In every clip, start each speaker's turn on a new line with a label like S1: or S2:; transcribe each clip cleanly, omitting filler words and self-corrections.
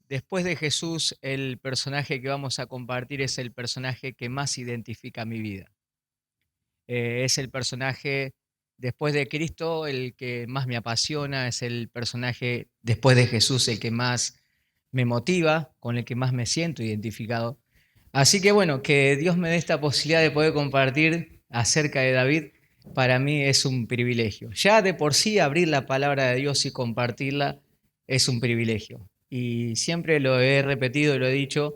S1: Después de Jesús, el personaje que vamos a compartir es el personaje que más identifica mi vida. Es el personaje después de Cristo el que más me apasiona, es el personaje después de Jesús el que más me motiva, con el que más me siento identificado. Así que bueno, que Dios me dé esta posibilidad de poder compartir acerca de David, para mí es un privilegio. Ya de por sí abrir la palabra de Dios y compartirla es un privilegio. Y siempre lo he repetido y lo he dicho,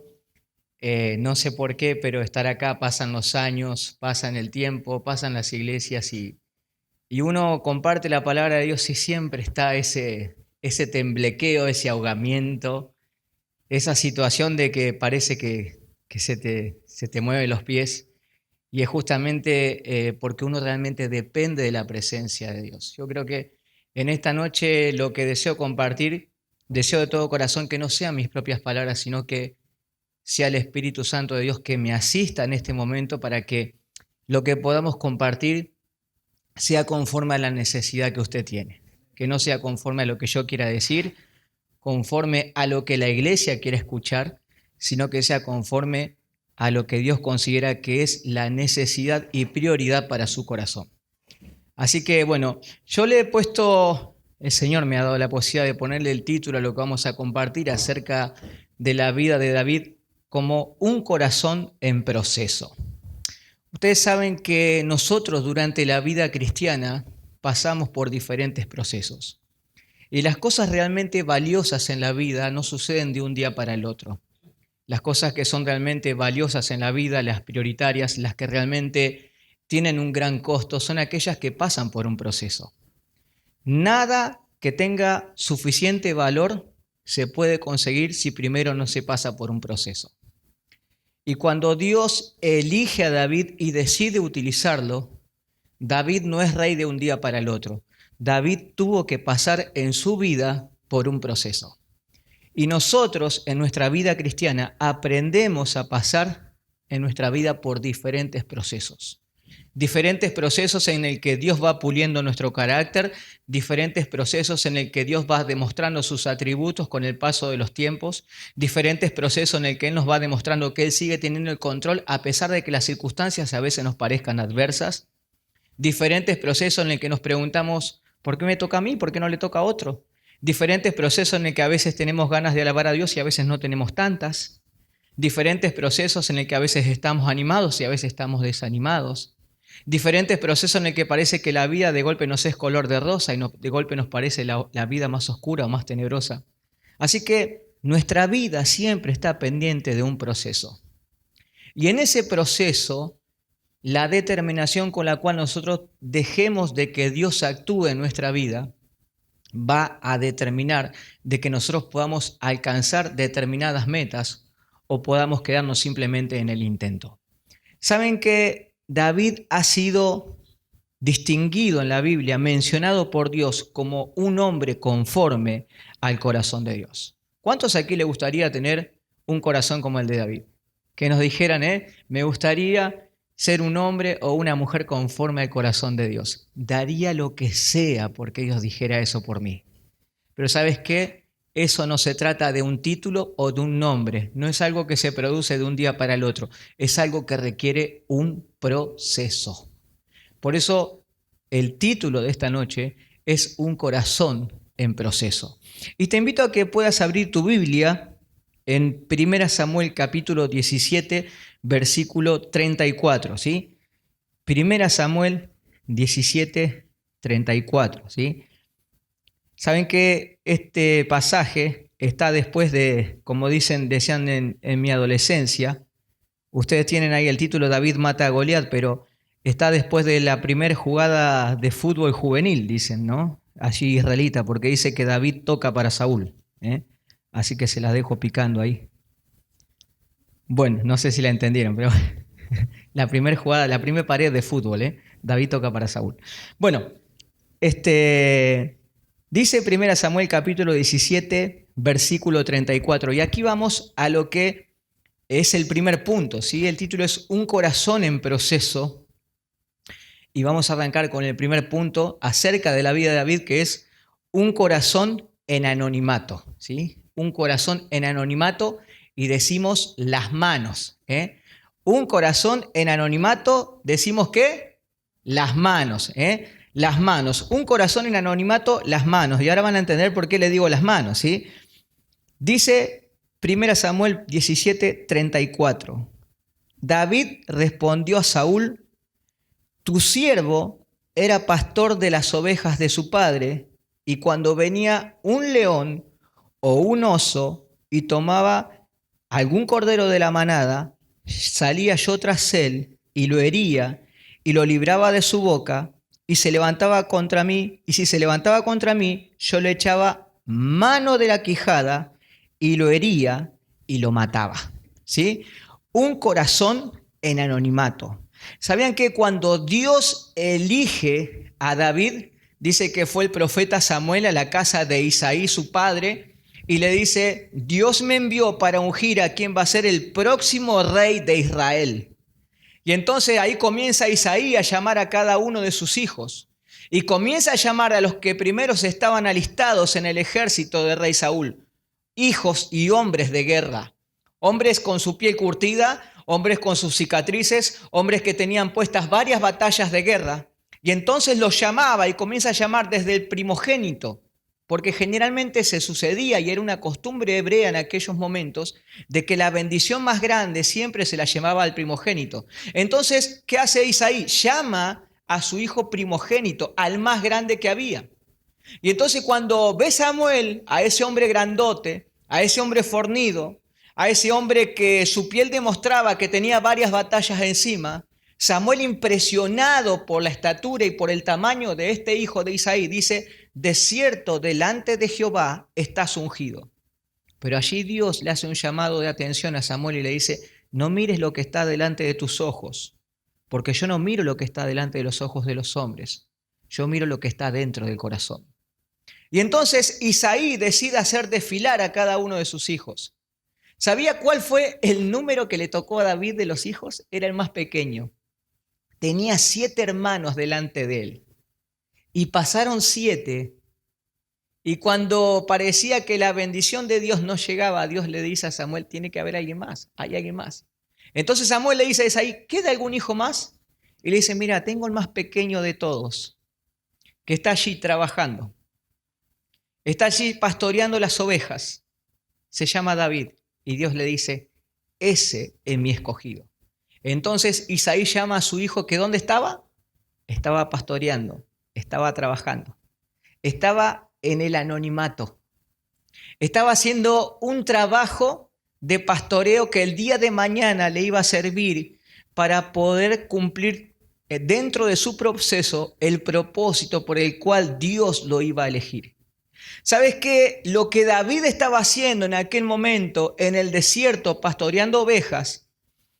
S1: no sé por qué, pero estar acá, pasan los años, pasan el tiempo, pasan las iglesias y uno comparte la palabra de Dios y siempre está ese temblequeo, ese ahogamiento, esa situación de que parece que se te mueven los pies. Y es justamente porque uno realmente depende de la presencia de Dios. Yo creo que en esta noche lo que deseo compartir, deseo de todo corazón que no sean mis propias palabras, sino que sea el Espíritu Santo de Dios que me asista en este momento para que lo que podamos compartir sea conforme a la necesidad que usted tiene. Que no sea conforme a lo que yo quiera decir, conforme a lo que la iglesia quiere escuchar, sino que sea conforme a lo que Dios considera que es la necesidad y prioridad para su corazón. Así que bueno, yo le he puesto, el Señor me ha dado la posibilidad de ponerle el título a lo que vamos a compartir acerca de la vida de David como un corazón en proceso. Ustedes saben que nosotros durante la vida cristiana pasamos por diferentes procesos. Y las cosas realmente valiosas en la vida no suceden de un día para el otro. Las cosas que son realmente valiosas en la vida, las prioritarias, las que realmente tienen un gran costo, son aquellas que pasan por un proceso. Nada que tenga suficiente valor se puede conseguir si primero no se pasa por un proceso. Y cuando Dios elige a David y decide utilizarlo, David no es rey de un día para el otro. David tuvo que pasar en su vida por un proceso. Y nosotros en nuestra vida cristiana aprendemos a pasar en nuestra vida por diferentes procesos. Diferentes procesos en el que Dios va puliendo nuestro carácter, diferentes procesos en el que Dios va demostrando sus atributos con el paso de los tiempos, diferentes procesos en el que Él nos va demostrando que Él sigue teniendo el control a pesar de que las circunstancias a veces nos parezcan adversas, diferentes procesos en el que nos preguntamos, ¿por qué me toca a mí? ¿Por qué no le toca a otro? Diferentes procesos en el que a veces tenemos ganas de alabar a Dios y a veces no tenemos tantas. Diferentes procesos en el que a veces estamos animados y a veces estamos desanimados. Diferentes procesos en el que parece que la vida de golpe nos es color de rosa y de golpe nos parece la vida más oscura o más tenebrosa. Así que nuestra vida siempre está pendiente de un proceso. Y en ese proceso, la determinación con la cual nosotros dejemos de que Dios actúe en nuestra vida va a determinar de que nosotros podamos alcanzar determinadas metas o podamos quedarnos simplemente en el intento. Saben que David ha sido distinguido en la Biblia, mencionado por Dios como un hombre conforme al corazón de Dios. ¿Cuántos aquí le gustaría tener un corazón como el de David? Que nos dijeran, me gustaría ser un hombre o una mujer conforme al corazón de Dios. Daría lo que sea porque Dios dijera eso por mí. Pero ¿sabes qué? Eso no se trata de un título o de un nombre. No es algo que se produce de un día para el otro. Es algo que requiere un proceso. Por eso el título de esta noche es Un corazón en proceso. Y te invito a que puedas abrir tu Biblia en 1 Samuel capítulo 17, versículo 34, ¿sí? 1 Samuel 17, 34, ¿sí? Saben que este pasaje está después de, como decían en mi adolescencia, ustedes tienen ahí el título David mata a Goliat, pero está después de la primera jugada de fútbol juvenil, dicen, ¿no? Allí israelita, porque dice que David toca para Saúl, ¿eh? Así que se las dejo picando ahí. Bueno, no sé si la entendieron, pero la primera jugada, la primera pared de fútbol, David toca para Saúl. Bueno, dice 1 Samuel capítulo 17, versículo 34, y aquí vamos a lo que es el primer punto, ¿sí? El título es Un corazón en proceso, y vamos a arrancar con el primer punto acerca de la vida de David, que es un corazón en anonimato, ¿sí? un corazón en anonimato y decimos las manos. Un corazón en anonimato, decimos ¿qué? Las manos. Las manos. Un corazón en anonimato, las manos. Y ahora van a entender por qué le digo las manos, ¿sí? Dice 1 Samuel 17:34. David respondió a Saúl: tu siervo era pastor de las ovejas de su padre, y cuando venía un león o un oso y tomaba algún cordero de la manada, salía yo tras él y lo hería y lo libraba de su boca, y se levantaba contra mí, y si se levantaba contra mí, yo le echaba mano de la quijada y lo hería y lo mataba. ¿Sí? Un corazón en anonimato. ¿Sabían que cuando Dios elige a David, dice que fue el profeta Samuel a la casa de Isaí, su padre, y le dice: Dios me envió para ungir a quien va a ser el próximo rey de Israel? Y entonces ahí comienza Isaí a llamar a cada uno de sus hijos. Y comienza a llamar a los que primero estaban alistados en el ejército del rey Saúl. Hijos y hombres de guerra. Hombres con su piel curtida, hombres con sus cicatrices, hombres que tenían puestas varias batallas de guerra. Y entonces los llamaba y comienza a llamar desde el primogénito, porque generalmente se sucedía y era una costumbre hebrea en aquellos momentos de que la bendición más grande siempre se la llevaba al primogénito. Entonces, ¿qué hace Isaí? Llama a su hijo primogénito, al más grande que había. Y entonces cuando ve Samuel a ese hombre grandote, a ese hombre fornido, a ese hombre que su piel demostraba que tenía varias batallas encima, Samuel, impresionado por la estatura y por el tamaño de este hijo de Isaí, dice: de cierto, delante de Jehová estás ungido. Pero allí Dios le hace un llamado de atención a Samuel y le dice: no mires lo que está delante de tus ojos, porque yo no miro lo que está delante de los ojos de los hombres, yo miro lo que está dentro del corazón. Y entonces Isaí decide hacer desfilar a cada uno de sus hijos. ¿Sabía cuál fue el número que le tocó a David de los hijos? Era el más pequeño. Tenía 7 hermanos delante de él. Y pasaron 7. Y cuando parecía que la bendición de Dios no llegaba, Dios le dice a Samuel: tiene que haber alguien más, hay alguien más. Entonces Samuel le dice a Isaí: ¿queda algún hijo más? Y le dice: mira, tengo el más pequeño de todos, que está allí trabajando. Está allí pastoreando las ovejas. Se llama David. Y Dios le dice: ese es mi escogido. Entonces Isaí llama a su hijo, que ¿dónde estaba? Estaba pastoreando, estaba trabajando, estaba en el anonimato, estaba haciendo un trabajo de pastoreo que el día de mañana le iba a servir para poder cumplir dentro de su proceso el propósito por el cual Dios lo iba a elegir. ¿Sabes qué? Lo que David estaba haciendo en aquel momento en el desierto, pastoreando ovejas,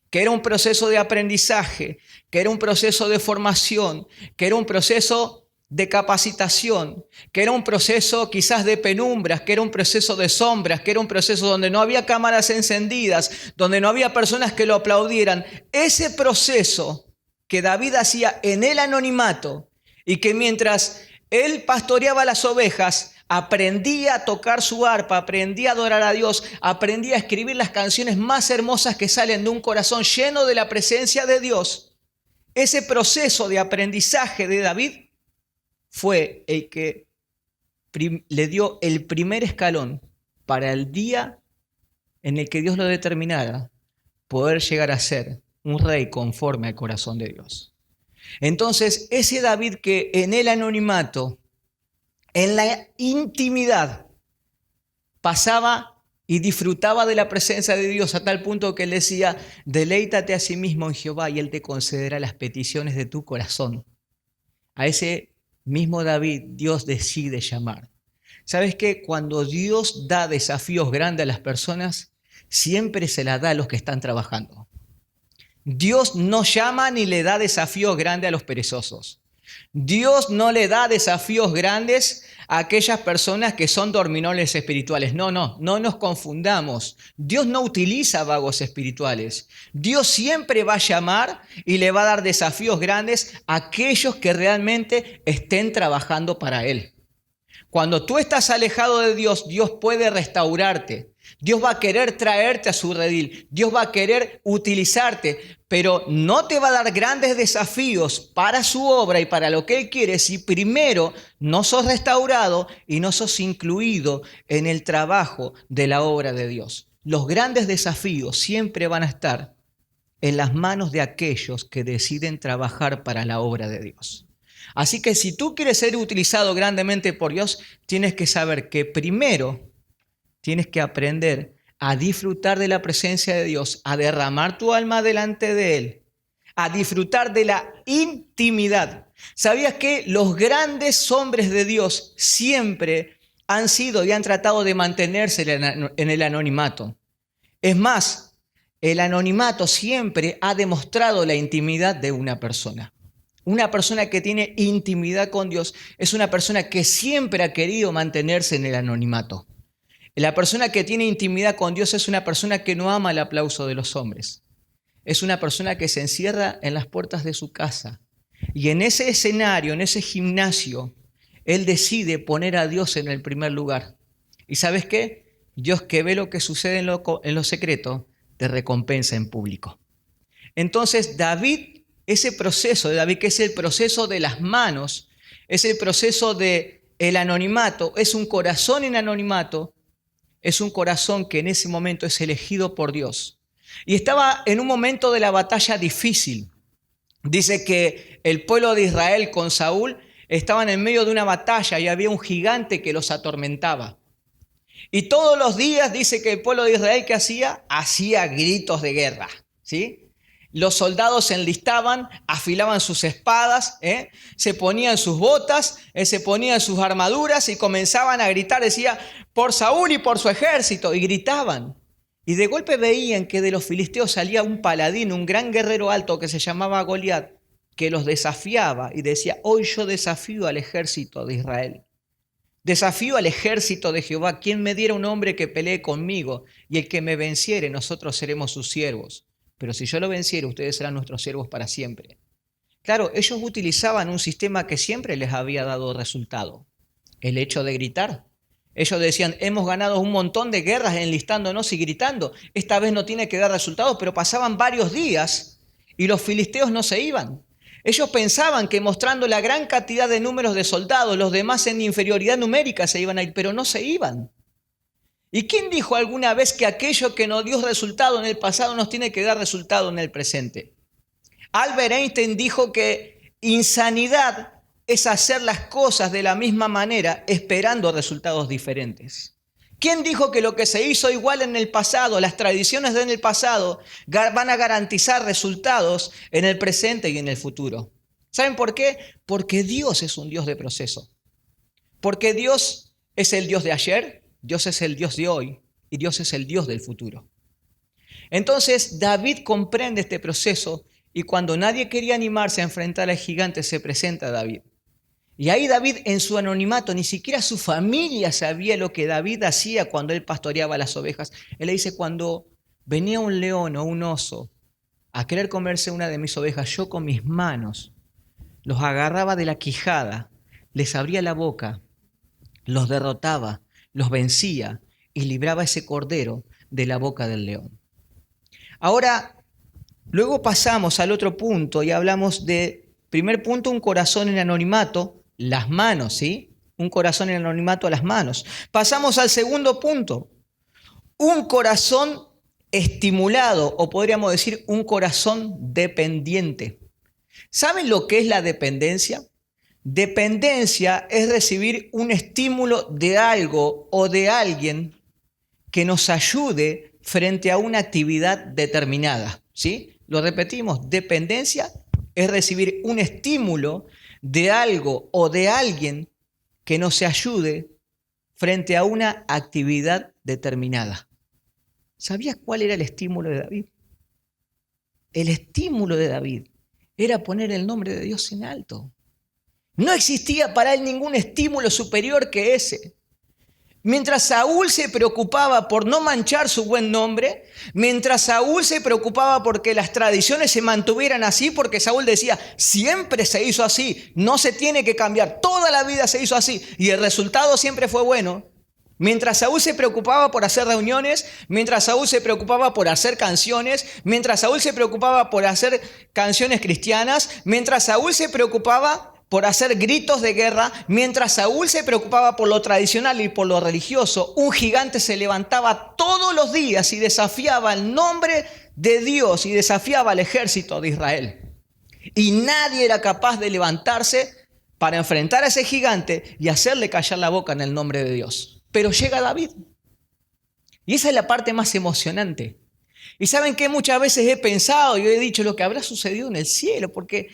S1: que era un proceso de aprendizaje, que era un proceso de formación, que era un proceso de capacitación, que era un proceso quizás de penumbras, que era un proceso de sombras, que era un proceso donde no había cámaras encendidas, donde no había personas que lo aplaudieran. Ese proceso que David hacía en el anonimato, y que mientras él pastoreaba las ovejas, aprendía a tocar su arpa, aprendía a adorar a Dios, aprendía a escribir las canciones más hermosas que salen de un corazón lleno de la presencia de Dios. Ese proceso de aprendizaje de David fue el que le dio el primer escalón para el día en el que Dios lo determinara, poder llegar a ser un rey conforme al corazón de Dios. Entonces, ese David que en el anonimato, en la intimidad, pasaba y disfrutaba de la presencia de Dios a tal punto que él decía: deleítate a sí mismo en Jehová y él te concederá las peticiones de tu corazón. A ese mismo David Dios decide llamar. ¿Sabes qué? Cuando Dios da desafíos grandes a las personas, siempre se las da a los que están trabajando. Dios no llama ni le da desafíos grandes a los perezosos. Dios no le da desafíos grandes a aquellas personas que son dormilones espirituales. No nos confundamos. Dios no utiliza vagos espirituales. Dios siempre va a llamar y le va a dar desafíos grandes a aquellos que realmente estén trabajando para Él. Cuando tú estás alejado de Dios, Dios puede restaurarte. Dios va a querer traerte a su redil. Dios va a querer utilizarte, pero no te va a dar grandes desafíos para su obra y para lo que Él quiere si primero no sos restaurado y no sos incluido en el trabajo de la obra de Dios. Los grandes desafíos siempre van a estar en las manos de aquellos que deciden trabajar para la obra de Dios. Así que si tú quieres ser utilizado grandemente por Dios, tienes que saber que primero tienes que aprender a disfrutar de la presencia de Dios, a derramar tu alma delante de Él, a disfrutar de la intimidad. ¿Sabías que los grandes hombres de Dios siempre han sido y han tratado de mantenerse en el anonimato? Es más, el anonimato siempre ha demostrado la intimidad de una persona. Una persona que tiene intimidad con Dios es una persona que siempre ha querido mantenerse en el anonimato. La persona que tiene intimidad con Dios es una persona que no ama el aplauso de los hombres. Es una persona que se encierra en las puertas de su casa. Y en ese escenario, en ese gimnasio, él decide poner a Dios en el primer lugar. ¿Y sabes qué? Dios, que ve lo que sucede en lo secreto, te recompensa en público. Entonces David, ese proceso de David, que es el proceso de las manos, es el proceso del anonimato, es un corazón en anonimato, es un corazón que en ese momento es elegido por Dios. Y estaba en un momento de la batalla difícil. Dice que el pueblo de Israel con Saúl estaban en medio de una batalla y había un gigante que los atormentaba. Y todos los días dice que el pueblo de Israel, ¿qué hacía? Hacía gritos de guerra, ¿sí? Los soldados se enlistaban, afilaban sus espadas, se ponían sus botas, se ponían sus armaduras y comenzaban a gritar, decía, por Saúl y por su ejército, y gritaban. Y de golpe veían que de los filisteos salía un paladín, un gran guerrero alto que se llamaba Goliat, que los desafiaba y decía, hoy yo desafío al ejército de Israel. Desafío al ejército de Jehová, quien me diera un hombre que pelee conmigo, y el que me venciere, nosotros seremos sus siervos. Pero si yo lo venciera, ustedes serán nuestros siervos para siempre. Claro, ellos utilizaban un sistema que siempre les había dado resultado. El hecho de gritar. Ellos decían, hemos ganado un montón de guerras enlistándonos y gritando. Esta vez no tiene que dar resultados, pero pasaban varios días y los filisteos no se iban. Ellos pensaban que mostrando la gran cantidad de números de soldados, los demás en inferioridad numérica se iban a ir, pero no se iban. ¿Y quién dijo alguna vez que aquello que nos dio resultado en el pasado nos tiene que dar resultado en el presente? Albert Einstein dijo que insanidad es hacer las cosas de la misma manera esperando resultados diferentes. ¿Quién dijo que lo que se hizo igual en el pasado, las tradiciones en el pasado, van a garantizar resultados en el presente y en el futuro? ¿Saben por qué? Porque Dios es un Dios de proceso. Porque Dios es el Dios de ayer, Dios es el Dios de hoy y Dios es el Dios del futuro. Entonces David comprende este proceso y cuando nadie quería animarse a enfrentar al gigante se presenta a David. Y ahí David en su anonimato, ni siquiera su familia sabía lo que David hacía cuando él pastoreaba las ovejas. Él le dice, cuando venía un león o un oso a querer comerse una de mis ovejas, yo con mis manos los agarraba de la quijada, les abría la boca, los derrotaba, los vencía y libraba ese cordero de la boca del león. Ahora, luego pasamos al otro punto y hablamos de, primer punto, un corazón en anonimato, las manos, ¿sí? Un corazón en anonimato a las manos. Pasamos al segundo punto, un corazón estimulado, o podríamos decir un corazón dependiente. ¿Saben lo que es la dependencia? Dependencia es recibir un estímulo de algo o de alguien que nos ayude frente a una actividad determinada, ¿sí? Lo repetimos, dependencia es recibir un estímulo de algo o de alguien que nos ayude frente a una actividad determinada. ¿Sabías cuál era el estímulo de David? El estímulo de David era poner el nombre de Dios en alto. No existía para él ningún estímulo superior que ese. Mientras Saúl se preocupaba por no manchar su buen nombre, mientras Saúl se preocupaba porque las tradiciones se mantuvieran así, porque Saúl decía, siempre se hizo así, no se tiene que cambiar, toda la vida se hizo así, y el resultado siempre fue bueno. Mientras Saúl se preocupaba por hacer reuniones, mientras Saúl se preocupaba por hacer canciones, mientras Saúl se preocupaba por hacer canciones cristianas, mientras Saúl se preocupaba por hacer gritos de guerra, mientras Saúl se preocupaba por lo tradicional y por lo religioso, un gigante se levantaba todos los días y desafiaba el nombre de Dios y desafiaba al ejército de Israel. Y nadie era capaz de levantarse para enfrentar a ese gigante y hacerle callar la boca en el nombre de Dios. Pero llega David. Y esa es la parte más emocionante. Y saben que muchas veces he pensado y he dicho lo que habrá sucedido en el cielo, porque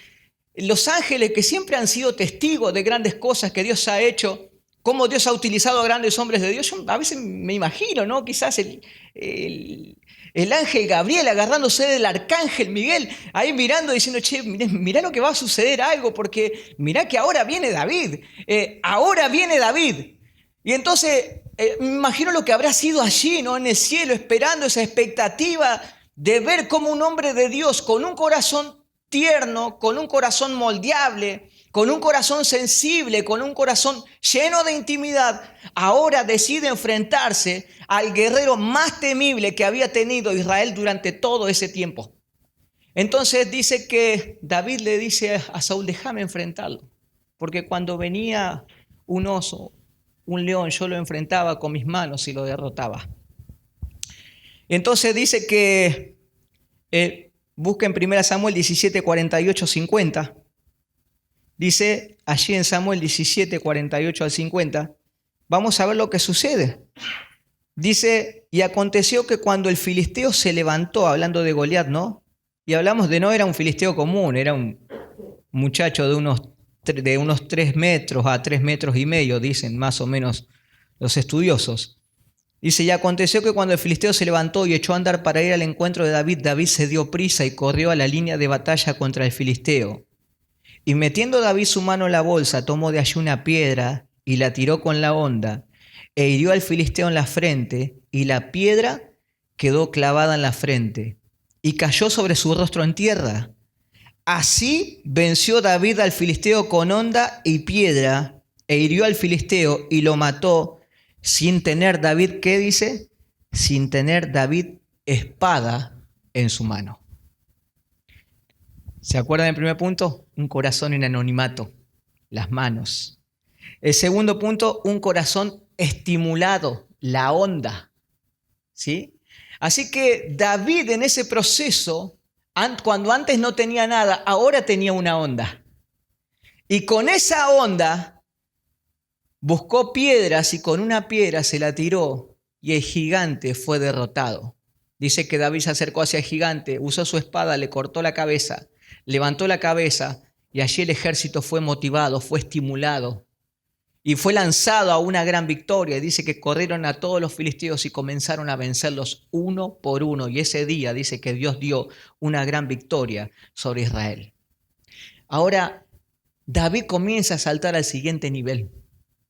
S1: los ángeles que siempre han sido testigos de grandes cosas que Dios ha hecho, cómo Dios ha utilizado a grandes hombres de Dios, yo a veces me imagino, ¿no? Quizás el ángel Gabriel agarrándose del arcángel Miguel, ahí mirando, diciendo, che, mirá lo que va a suceder algo, porque mirá que ahora viene David, ahora viene David. Y entonces me imagino lo que habrá sido allí, ¿no? En el cielo, esperando esa expectativa de ver cómo un hombre de Dios con un corazón tierno, con un corazón moldeable, con un corazón sensible, con un corazón lleno de intimidad, ahora decide enfrentarse al guerrero más temible que había tenido Israel durante todo ese tiempo. Entonces dice que David le dice a Saúl, déjame enfrentarlo, porque cuando venía un oso, un león, yo lo enfrentaba con mis manos y lo derrotaba. Entonces dice que busquen 1 Samuel 17, 48, 50. Dice allí en Samuel 17, 48 al 50. Vamos a ver lo que sucede. Dice, y aconteció que cuando el filisteo se levantó, hablando de Goliat, ¿no? Y hablamos de no era un filisteo común, era un muchacho de unos 3 metros a 3 metros y medio, dicen más o menos los estudiosos. Dice, y aconteció que cuando el filisteo se levantó y echó a andar para ir al encuentro de David, David se dio prisa y corrió a la línea de batalla contra el filisteo. Y metiendo David su mano en la bolsa, tomó de allí una piedra y la tiró con la honda, e hirió al filisteo en la frente, y la piedra quedó clavada en la frente, y cayó sobre su rostro en tierra. Así venció David al filisteo con honda y piedra, e hirió al filisteo y lo mató, sin tener David, ¿qué dice? Sin tener David espada en su mano. ¿Se acuerdan del primer punto? Un corazón en anonimato, las manos. El segundo punto, un corazón estimulado, la onda. ¿Sí? Así que David en ese proceso, cuando antes no tenía nada, ahora tenía una onda. Y con esa onda buscó piedras y con una piedra se la tiró y el gigante fue derrotado. Dice que David se acercó hacia el gigante, usó su espada, le cortó la cabeza, levantó la cabeza y allí el ejército fue motivado, fue estimulado y fue lanzado a una gran victoria. Dice que corrieron a todos los filisteos y comenzaron a vencerlos uno por uno. Y ese día dice que Dios dio una gran victoria sobre Israel. Ahora, David comienza a saltar al siguiente nivel.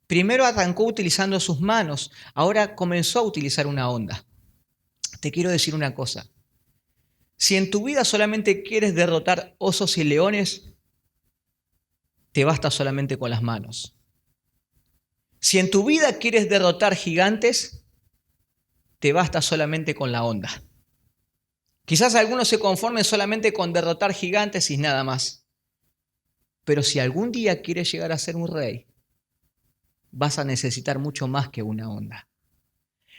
S1: Primero arrancó utilizando sus manos, ahora comenzó a utilizar una honda. Te quiero decir una cosa. Si en tu vida solamente quieres derrotar osos y leones, te basta solamente con las manos. Si en tu vida quieres derrotar gigantes, te basta solamente con la honda. Quizás algunos se conformen solamente con derrotar gigantes y nada más. Pero si algún día quieres llegar a ser un rey, vas a necesitar mucho más que una honda.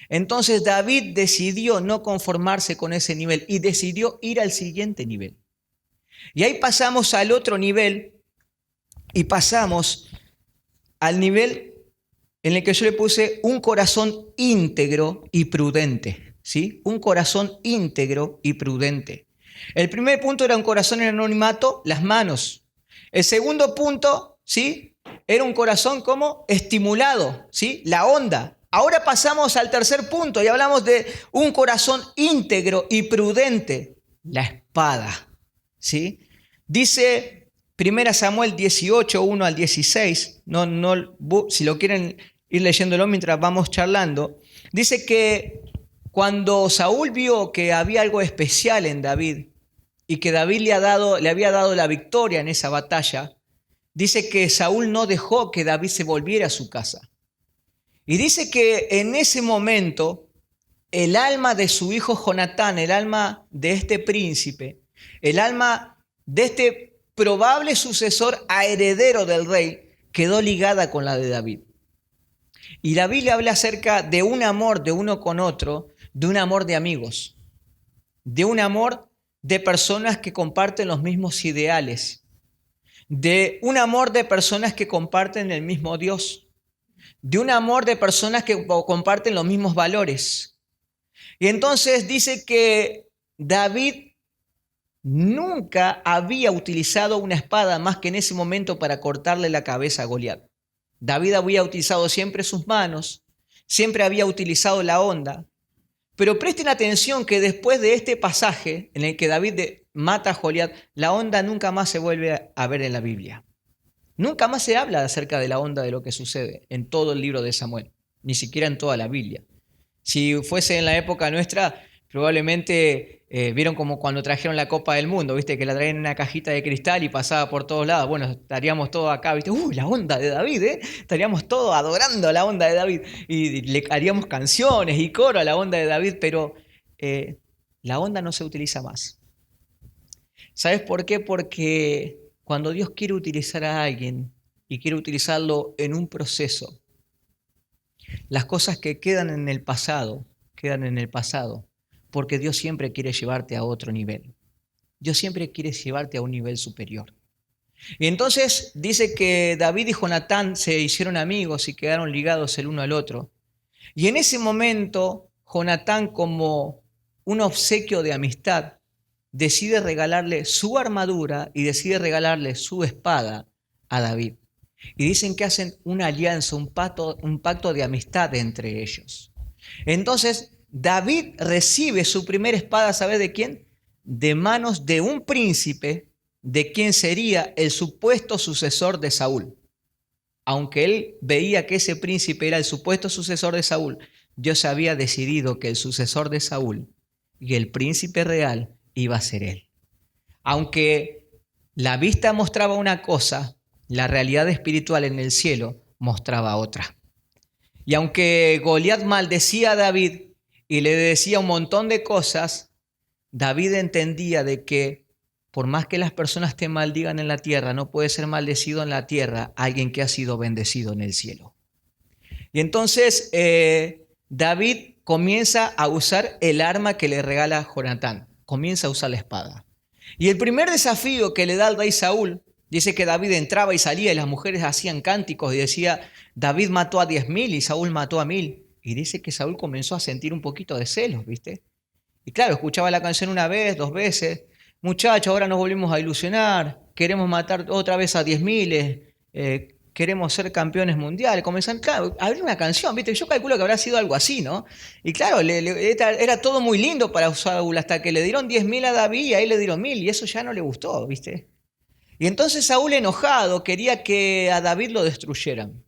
S1: Entonces David decidió no conformarse con ese nivel y decidió ir al siguiente nivel. Y ahí pasamos al otro nivel y pasamos al nivel en el que yo le puse un corazón íntegro y prudente, ¿sí? Un corazón íntegro y prudente. El primer punto era un corazón en anonimato, las manos. El segundo punto, ¿sí? Era un corazón como estimulado, ¿sí? La onda. Ahora pasamos al tercer punto y hablamos de un corazón íntegro y prudente, la espada, ¿sí? Dice 1 Samuel 18, 1 al 16, si lo quieren ir leyéndolo mientras vamos charlando. Dice que cuando Saúl vio que había algo especial en David y que David le había dado la victoria en esa batalla, dice que Saúl no dejó que David se volviera a su casa. Y dice que en ese momento el alma de su hijo Jonatán, el alma de este príncipe, el alma de este probable sucesor a heredero del rey, quedó ligada con la de David. Y la Biblia habla acerca de un amor de uno con otro, de un amor de amigos, de un amor de personas que comparten los mismos ideales, de un amor de personas que comparten el mismo Dios, de un amor de personas que comparten los mismos valores. Y entonces dice que David nunca había utilizado una espada más que en ese momento para cortarle la cabeza a Goliat. David había utilizado siempre sus manos, siempre había utilizado la honda. Pero presten atención que después de este pasaje en el que David mata a Goliat, la honda nunca más se vuelve a ver en la Biblia. Nunca más se habla acerca de la honda de lo que sucede en todo el libro de Samuel, ni siquiera en toda la Biblia. Si fuese en la época nuestra, probablemente vieron como cuando trajeron la Copa del Mundo, ¿viste? Que la traían en una cajita de cristal y pasaba por todos lados. Bueno, estaríamos todos acá, ¿viste? La onda de David, ¿eh? Estaríamos todos adorando la onda de David y le haríamos canciones y coro a la onda de David, pero la onda no se utiliza más. ¿Sabes por qué? Porque cuando Dios quiere utilizar a alguien y quiere utilizarlo en un proceso, las cosas que quedan en el pasado, porque Dios siempre quiere llevarte a otro nivel. Dios siempre quiere llevarte a un nivel superior. Y entonces dice que David y Jonatán se hicieron amigos y quedaron ligados el uno al otro. Y en ese momento, Jonatán, como un obsequio de amistad, decide regalarle su armadura y decide regalarle su espada a David. Y dicen que hacen una alianza, un pacto de amistad entre ellos. Entonces, David recibe su primera espada, ¿sabe de quién? De manos de un príncipe, de quien sería el supuesto sucesor de Saúl. Aunque él veía que ese príncipe era el supuesto sucesor de Saúl, Dios había decidido que el sucesor de Saúl y el príncipe real iba a ser él. Aunque la vista mostraba una cosa, la realidad espiritual en el cielo mostraba otra. Y aunque Goliat maldecía a David y le decía un montón de cosas, David entendía de que por más que las personas te maldigan en la tierra, no puede ser maldecido en la tierra alguien que ha sido bendecido en el cielo. Y entonces David comienza a usar el arma que le regala Jonatán, comienza a usar la espada. Y el primer desafío que le da el rey Saúl, dice que David entraba y salía y las mujeres hacían cánticos y decía, David mató a 10.000 y Saúl mató a 1.000. Y dice que Saúl comenzó a sentir un poquito de celos, ¿viste? Y claro, escuchaba la canción una vez, 2 veces. Muchachos, ahora nos volvimos a ilusionar, queremos matar otra vez a 10.000, queremos ser campeones mundiales. Comenzaron, claro, a abrir una canción, ¿viste? Yo calculo que habrá sido algo así, ¿no? Y claro, era todo muy lindo para Saúl hasta que le dieron 10.000 a David y ahí le dieron 1.000 y eso ya no le gustó, ¿viste? Y entonces Saúl, enojado, quería que a David lo destruyeran.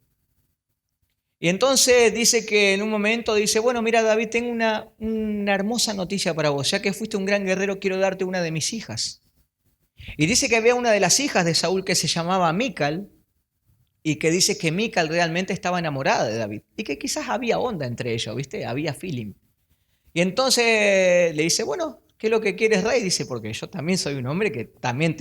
S1: Y entonces dice que en un momento dice, bueno, mira David, tengo una hermosa noticia para vos. Ya que fuiste un gran guerrero, quiero darte una de mis hijas. Y dice que había una de las hijas de Saúl que se llamaba Mical y que dice que Mical realmente estaba enamorada de David y que quizás había onda entre ellos, ¿viste? Había feeling. Y entonces le dice, bueno, ¿qué es lo que quieres, rey? Dice, porque yo también soy un hombre que también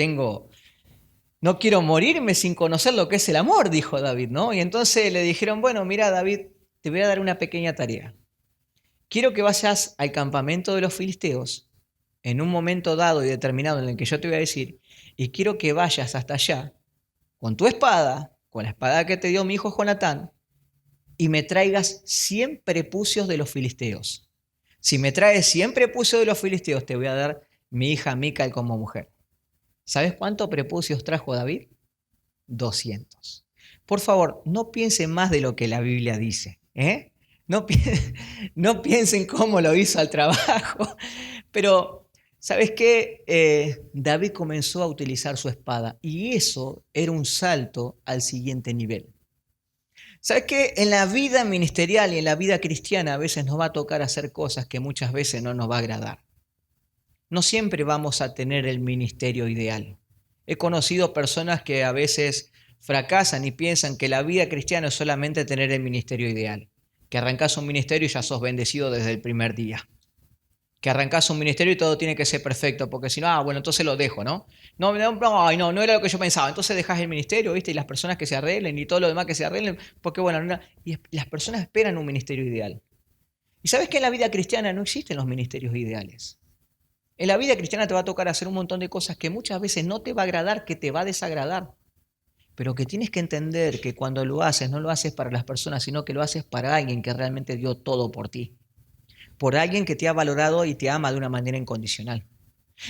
S1: no quiero morirme sin conocer lo que es el amor, dijo David, ¿no? Y entonces le dijeron, bueno, mira David, te voy a dar una pequeña tarea. Quiero que vayas al campamento de los filisteos en un momento dado y determinado en el que yo te voy a decir, y quiero que vayas hasta allá con tu espada, con la espada que te dio mi hijo Jonatán, y me traigas 100 prepucios de los filisteos. Si me traes 100 prepucios de los filisteos, te voy a dar mi hija Mical como mujer. ¿Sabes cuántos prepucios trajo David? 200. Por favor, no piensen más de lo que la Biblia dice, ¿eh? No piensen cómo lo hizo al trabajo, pero ¿sabes qué? David comenzó a utilizar su espada y eso era un salto al siguiente nivel. ¿Sabes qué? En la vida ministerial y en la vida cristiana a veces nos va a tocar hacer cosas que muchas veces no nos va a agradar. No siempre vamos a tener el ministerio ideal. He conocido personas que a veces fracasan y piensan que la vida cristiana es solamente tener el ministerio ideal. Que arrancás un ministerio y ya sos bendecido desde el primer día. Que arrancás un ministerio y todo tiene que ser perfecto, porque si no, bueno, entonces lo dejo, ¿no? No era lo que yo pensaba. Entonces dejás el ministerio, ¿viste? Y las personas que se arreglen y todo lo demás que se arreglen, porque bueno, y las personas esperan un ministerio ideal. Y sabes que en la vida cristiana no existen los ministerios ideales. En la vida cristiana te va a tocar hacer un montón de cosas que muchas veces no te va a agradar, que te va a desagradar, pero que tienes que entender que cuando lo haces, no lo haces para las personas, sino que lo haces para alguien que realmente dio todo por ti, por alguien que te ha valorado y te ama de una manera incondicional.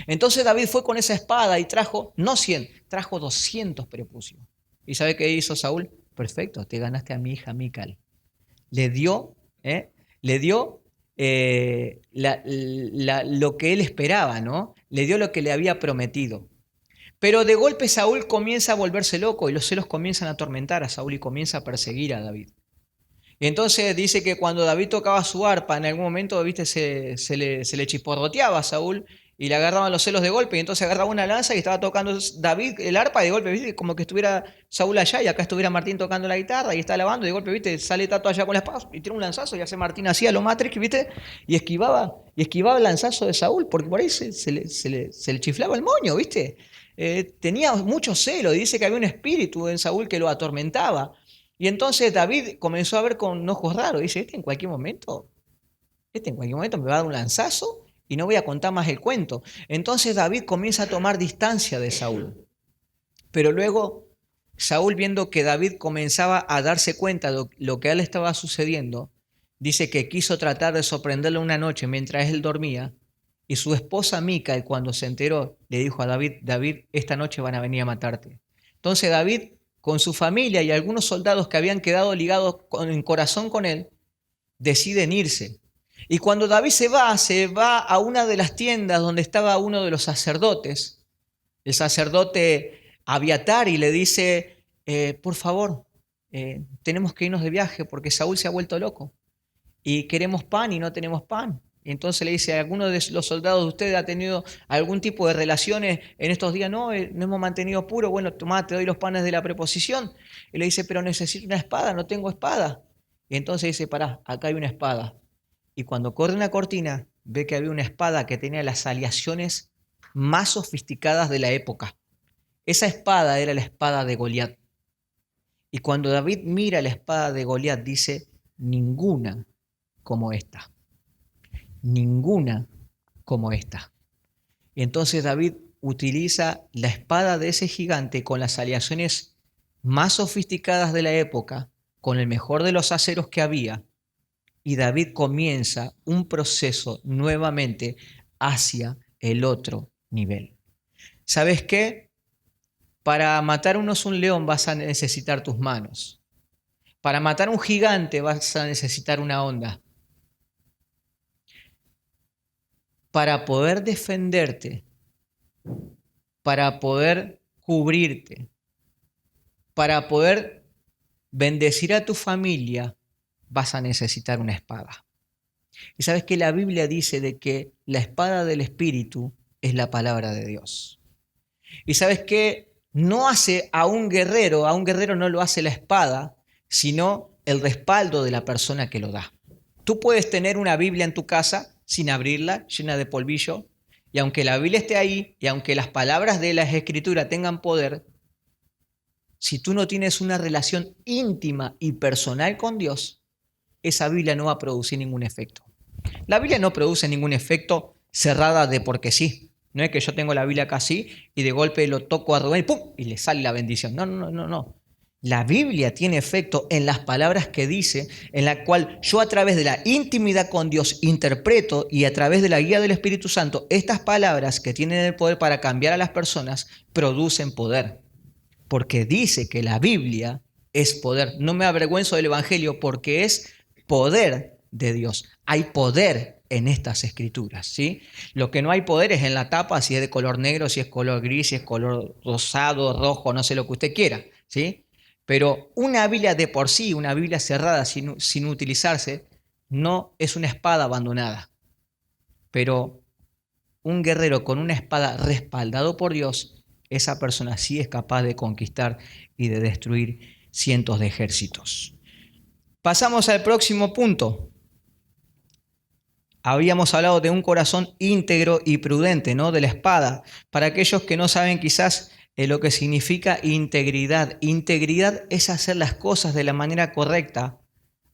S1: Entonces David fue con esa espada y trajo, no 100, trajo 200 prepucios. ¿Y sabe qué hizo Saúl? Perfecto, te ganaste a mi hija Mical. Le dio, ¿eh? Le dio lo que él esperaba, ¿no? Le dio lo que le había prometido. Pero de golpe Saúl comienza a volverse loco y los celos comienzan a atormentar a Saúl y comienza a perseguir a David. Y entonces dice que cuando David tocaba su arpa, en algún momento, viste, se le chisporroteaba a Saúl y le agarraban los celos de golpe. Y entonces agarraba una lanza y estaba tocando David el arpa y de golpe, viste, como que estuviera Saúl allá y acá estuviera Martín tocando la guitarra y está lavando. Y de golpe, viste, sale Tato allá con la espada y tira un lanzazo y hace Martín así a lo Matrix, viste, y esquivaba el lanzazo de Saúl porque por ahí se le chiflaba el moño, viste. Tenía mucho celo y dice que había un espíritu en Saúl que lo atormentaba. Y entonces David comenzó a ver con ojos raros. Dice, este en cualquier momento me va a dar un lanzazo y no voy a contar más el cuento. Entonces David comienza a tomar distancia de Saúl. Pero luego Saúl, viendo que David comenzaba a darse cuenta de lo que a él estaba sucediendo, dice que quiso tratar de sorprenderlo una noche mientras él dormía. Y su esposa Mical, cuando se enteró, le dijo a David, David, esta noche van a venir a matarte. Entonces David, con su familia y algunos soldados que habían quedado ligados en corazón con él, deciden irse. Y cuando David se va a una de las tiendas donde estaba uno de los sacerdotes, el sacerdote Abiatar, y le dice, por favor, tenemos que irnos de viaje porque Saúl se ha vuelto loco y queremos pan y no tenemos pan. Y entonces le dice, ¿alguno de los soldados de ustedes ha tenido algún tipo de relaciones en estos días? No, no hemos mantenido puro. Bueno, tomá, te doy los panes de la preposición. Y le dice, pero necesito una espada, no tengo espada. Y entonces dice, pará, acá hay una espada. Y cuando corre una cortina, ve que había una espada que tenía las aleaciones más sofisticadas de la época. Esa espada era la espada de Goliat. Y cuando David mira la espada de Goliat, dice, ninguna como esta. Ninguna como esta. Y entonces David utiliza la espada de ese gigante con las aleaciones más sofisticadas de la época, con el mejor de los aceros que había, y David comienza un proceso nuevamente hacia el otro nivel. ¿Sabes qué? Para matar un oso, un león vas a necesitar tus manos. Para matar un gigante vas a necesitar una onda. Para poder defenderte, para poder cubrirte, para poder bendecir a tu familia, vas a necesitar una espada. Y sabes que la Biblia dice de que la espada del Espíritu es la palabra de Dios. Y sabes que no hace a un guerrero no lo hace la espada, sino el respaldo de la persona que lo da. Tú puedes tener una Biblia en tu casa sin abrirla, llena de polvillo, y aunque la Biblia esté ahí, y aunque las palabras de las Escrituras tengan poder, si tú no tienes una relación íntima y personal con Dios, esa Biblia no va a producir ningún efecto. La Biblia no produce ningún efecto cerrada de porque sí. No es que yo tengo la Biblia acá así y de golpe lo toco a Rubén y ¡pum! Y le sale la bendición. No. La Biblia tiene efecto en las palabras que dice, en la cual yo a través de la intimidad con Dios interpreto y a través de la guía del Espíritu Santo, estas palabras que tienen el poder para cambiar a las personas producen poder. Porque dice que la Biblia es poder. No me avergüenzo del Evangelio porque es poder de Dios. Hay poder en estas escrituras, ¿sí? Lo que no hay poder es en la tapa, si es de color negro, si es color gris, si es color rosado, rojo, no sé lo que usted quiera, ¿sí? Pero una Biblia de por sí, una Biblia cerrada sin utilizarse, no es una espada abandonada. Pero un guerrero con una espada respaldado por Dios, esa persona sí es capaz de conquistar y de destruir cientos de ejércitos. Pasamos al próximo punto. Habíamos hablado de un corazón íntegro y prudente, ¿no? De la espada. Para aquellos que no saben quizás lo que significa integridad. Integridad es hacer las cosas de la manera correcta,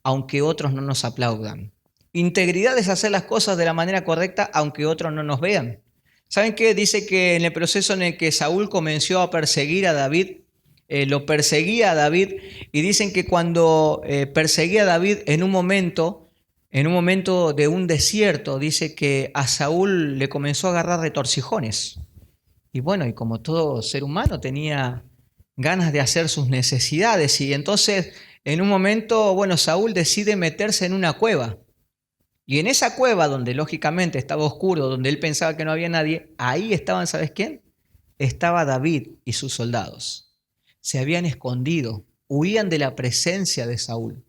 S1: aunque otros no nos aplaudan. Integridad es hacer las cosas de la manera correcta, aunque otros no nos vean. ¿Saben qué? Dice que en el proceso en el que Saúl comenzó a perseguir a David, lo perseguía a David, y dicen que cuando perseguía a David en un momento de un desierto, dice que a Saúl le comenzó a agarrar retorcijones. Y bueno, y como todo ser humano tenía ganas de hacer sus necesidades, y entonces en un momento, bueno, Saúl decide meterse en una cueva. Y en esa cueva, donde lógicamente estaba oscuro, donde él pensaba que no había nadie, ahí estaban, ¿sabes quién? Estaba David y sus soldados. Se habían escondido, huían de la presencia de Saúl.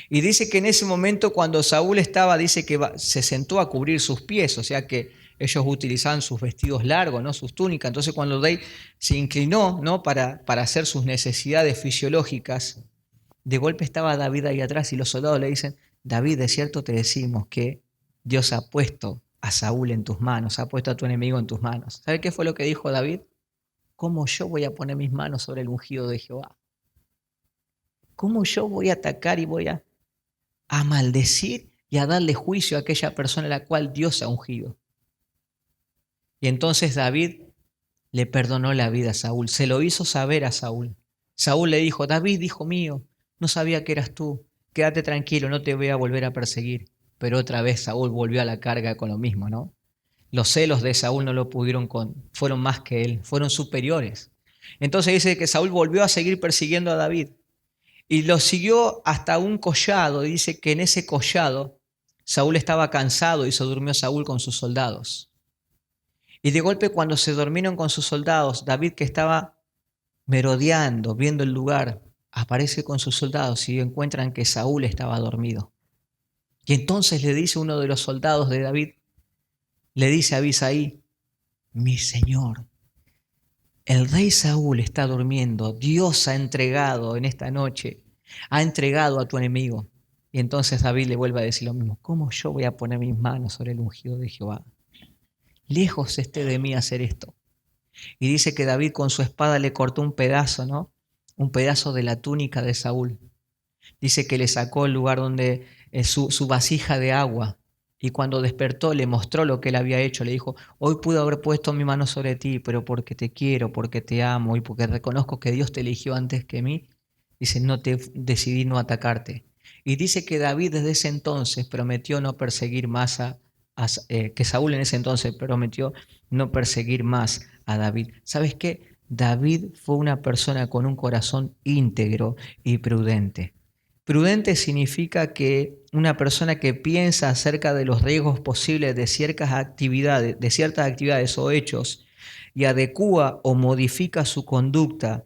S1: Y dice que en ese momento cuando Saúl estaba, dice que se sentó a cubrir sus pies, o sea que ellos utilizaban sus vestidos largos, ¿no? Sus túnicas. Entonces cuando David se inclinó, ¿no? para hacer sus necesidades fisiológicas, de golpe estaba David ahí atrás y los soldados le dicen, David, de cierto te decimos que Dios ha puesto a Saúl en tus manos, ha puesto a tu enemigo en tus manos. ¿Sabe qué fue lo que dijo David? ¿Cómo yo voy a poner mis manos sobre el ungido de Jehová? ¿Cómo yo voy a atacar y voy a maldecir y a darle juicio a aquella persona a la cual Dios ha ungido? Y entonces David le perdonó la vida a Saúl, se lo hizo saber a Saúl. Saúl le dijo, David, hijo mío, no sabía que eras tú, quédate tranquilo, no te voy a volver a perseguir. Pero otra vez Saúl volvió a la carga con lo mismo, ¿no? Los celos de Saúl no lo pudieron fueron más que él, fueron superiores. Entonces dice que Saúl volvió a seguir persiguiendo a David y lo siguió hasta un collado. Dice que en ese collado Saúl estaba cansado y se durmió Saúl con sus soldados. Y de golpe cuando se durmieron con sus soldados, David, que estaba merodeando, viendo el lugar, aparece con sus soldados y encuentran que Saúl estaba dormido. Y entonces le dice uno de los soldados de David, le dice a Abisai, mi señor, el rey Saúl está durmiendo, Dios ha entregado en esta noche, ha entregado a tu enemigo. Y entonces David le vuelve a decir lo mismo, ¿cómo yo voy a poner mis manos sobre el ungido de Jehová? Lejos esté de mí hacer esto. Y dice que David con su espada le cortó un pedazo, ¿no? Un pedazo de la túnica de Saúl. Dice que le sacó el lugar donde su vasija de agua. Y cuando despertó le mostró lo que él había hecho. Le dijo, hoy pude haber puesto mi mano sobre ti, pero porque te quiero, porque te amo y porque reconozco que Dios te eligió antes que mí, dice, decidí no atacarte. Y dice que David desde ese entonces prometió no perseguir más que Saúl en ese entonces prometió no perseguir más a David. ¿Sabes qué? David fue una persona con un corazón íntegro y prudente. Prudente significa que una persona que piensa acerca de los riesgos posibles de ciertas actividades o hechos y adecúa o modifica su conducta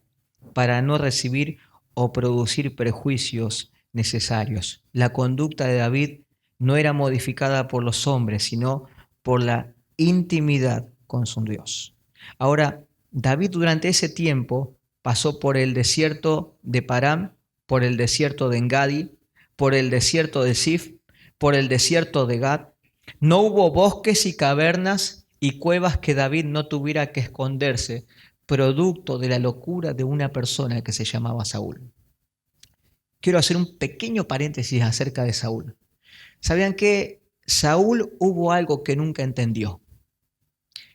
S1: para no recibir o producir perjuicios necesarios. La conducta de David no era modificada por los hombres, sino por la intimidad con su Dios. Ahora, David durante ese tiempo pasó por el desierto de Parán, por el desierto de Engadi, por el desierto de Sif, por el desierto de Gad. No hubo bosques y cavernas y cuevas que David no tuviera que esconderse, producto de la locura de una persona que se llamaba Saúl. Quiero hacer un pequeño paréntesis acerca de Saúl. ¿Sabían que Saúl hubo algo que nunca entendió?